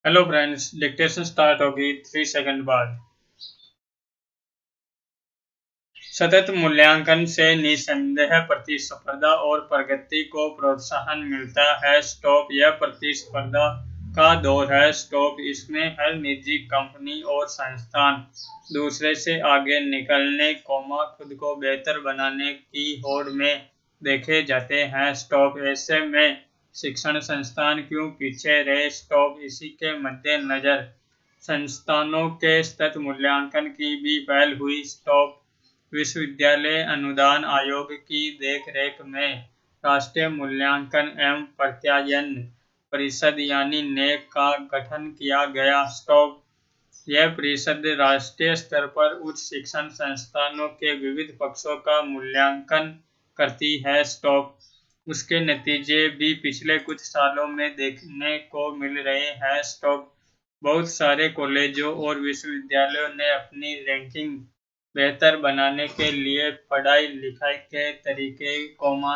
Hello friends, dictation start होगी 3 second बाद। सतत मूल्यांकन से निस्संदेह प्रतिस्पर्धा और प्रगति को प्रोत्साहन मिलता है। स्टॉक यह प्रतिस्पर्धा का दौर है। स्टॉक इसमें हर निजी कंपनी और संस्थान दूसरे से आगे निकलने, खुद को बेहतर बनाने की होड़ में देखे जाते हैं। स्टॉक ऐसे में शिक्षण संस्थान क्यों पीछे रहे? स्टॉक इसी के मद्देनजर संस्थानों के सतत मूल्यांकन की भी पहल हुई। स्टॉक विश्वविद्यालय अनुदान आयोग की देखरेख में राष्ट्रीय मूल्यांकन एवं प्रत्यायन परिषद यानी नेक का गठन किया गया। स्टॉक यह परिषद राष्ट्रीय स्तर पर उच्च शिक्षण संस्थानों के विविध पक्षों का मूल्यांकन करती है। स्टॉक उसके नतीजे भी पिछले कुछ सालों में देखने को मिल रहे हैं। स्टॉक बहुत सारे कॉलेजों और विश्वविद्यालयों ने अपनी रैंकिंग बेहतर बनाने के लिए पढ़ाई लिखाई के तरीके,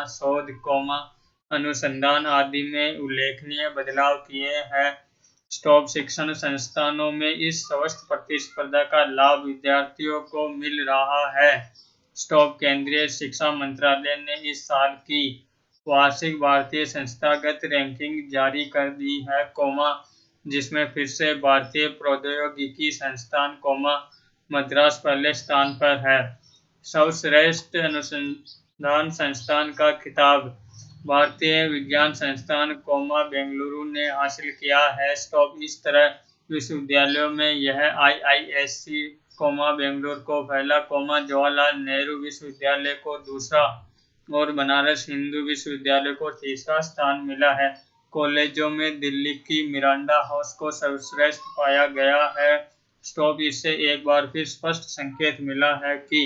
शोध, अनुसंधान आदि में उल्लेखनीय बदलाव किए हैं। स्टॉप शिक्षण संस्थानों में इस स्वस्थ प्रतिस्पर्धा का लाभ विद्यार्थियों को मिल रहा है। स्टॉप केंद्रीय शिक्षा मंत्रालय ने इस साल की वार्षिक भारतीय संस्थागत रैंकिंग जारी कर दी है, जिसमें फिर से भारतीय प्रौद्योगिकी संस्थान, मद्रास पहले स्थान पर है। सर्वश्रेष्ठ अनुसंधान संस्थान का खिताब भारतीय विज्ञान संस्थान, बेंगलुरु ने हासिल किया है। स्टॉप इस तरह विश्वविद्यालयों में यह IISc, बेंगलुरु को पहला, जवाहरलाल नेहरू विश्वविद्यालय को दूसरा और बनारस हिंदू विश्वविद्यालय को तीसरा स्थान मिला है। कॉलेजों में दिल्ली की मिरांडा हाउस को सर्वश्रेष्ठ पाया गया है। स्टॉप इससे एक बार फिर स्पष्ट संकेत मिला है कि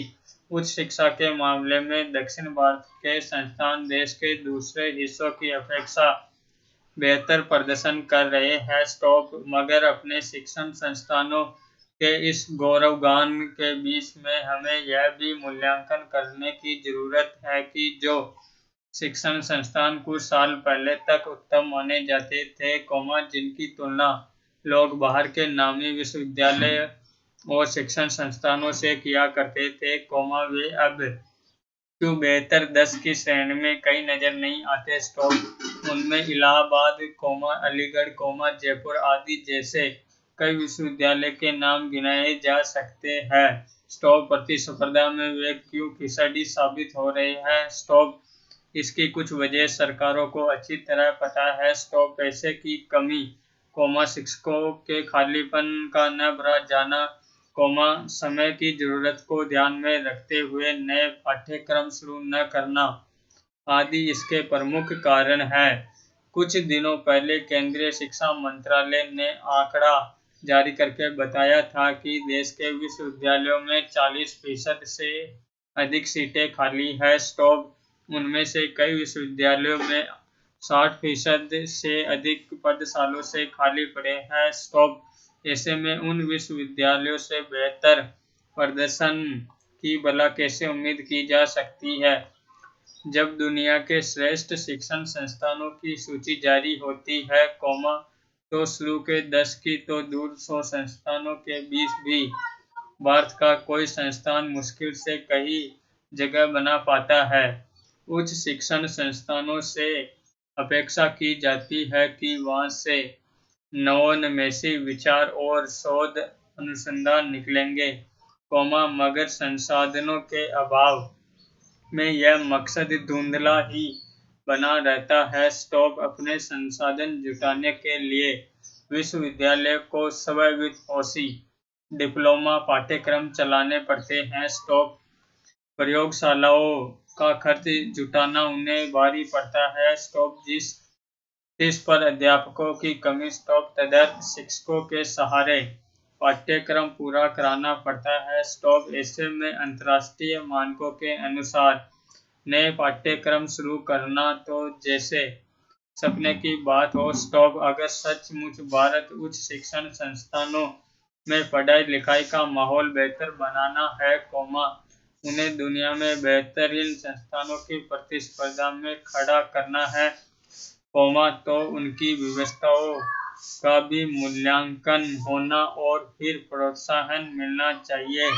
उच्च शिक्षा के मामले में दक्षिण भारत के संस्थान देश के दूसरे हिस्सों की अपेक्षा बेहतर प्रदर्शन कर रहे हैं। स्टॉप मगर अपने शिक्षण संस्थानों के इस गौरवगान के बीच में हमें यह भी मूल्यांकन करने की जरूरत है कि जो शिक्षण संस्थान कुछ साल पहले तक उत्तम माने जाते थे, जिनकी तुलना लोग बाहर के नामी विश्वविद्यालय और शिक्षण संस्थानों से किया करते थे, वे अब क्यों बेहतर 10 की श्रेणी में कहीं नजर नहीं आते। स्टॉक उनमें इलाहाबाद, अलीगढ़, जयपुर आदि जैसे कई विश्वविद्यालय के नाम गिनाए जा सकते हैं। स्टॉक प्रतिस्पर्धा में वे क्यों फिसडी साबित हो रहे हैं? स्टॉक इसकी कुछ वजह सरकारों को अच्छी तरह पता है। स्टॉक पैसे की कमी, शिक्षकों के खालीपन का न भरा जाना, समय की जरूरत को ध्यान में रखते हुए नए पाठ्यक्रम शुरू न करना आदि इसके प्रमुख कारण हैं। कुछ दिनों पहले केंद्रीय शिक्षा मंत्रालय ने आंकड़ा जारी करके बताया था कि देश के विश्वविद्यालयों में 40% से अधिक सीटें खाली है। स्टॉप उनमें से कई विश्वविद्यालयों में 60% से अधिक पद सालों से खाली पड़े हैं। स्टॉप ऐसे में उन विश्वविद्यालयों से बेहतर प्रदर्शन की भला कैसे उम्मीद की जा सकती है? जब दुनिया के श्रेष्ठ शिक्षण संस्थानों की सूची जारी होती है, तो शुरू के 10 की तो दूर 100 संस्थानों के बीच भी भारत का कोई संस्थान मुश्किल से कई जगह बना पाता है। उच्च शिक्षण संस्थानों से अपेक्षा की जाती है कि वहां से नवोन्मेषी विचार और शोध अनुसंधान निकलेंगे, मगर संसाधनों के अभाव में यह मकसद धुंधला ही बना रहता है। स्टॉप अपने संसाधन जुटाने के लिए विश्वविद्यालय को स्व-वित्तपोषी डिप्लोमा पाठ्यक्रम चलाने पड़ते हैं। स्टॉप प्रयोगशालाओं का खर्च जुटाना उन्हें भारी पड़ता है। स्टॉप जिस पर अध्यापकों की कमी, स्टॉप तदर्थ शिक्षकों के सहारे पाठ्यक्रम पूरा कराना पड़ता है। स्टॉप ऐसे में अंतर्राष्ट्रीय मानकों के अनुसार नए पाठ्यक्रम शुरू करना तो जैसे सपने की बात हो। स्टॉप अगर सचमुच भारत उच्च शिक्षण संस्थानों में पढ़ाई लिखाई का माहौल बेहतर बनाना है, उन्हें दुनिया में बेहतरीन संस्थानों की प्रतिस्पर्धा में खड़ा करना है, तो उनकी व्यवस्थाओं का भी मूल्यांकन होना और फिर प्रोत्साहन मिलना चाहिए।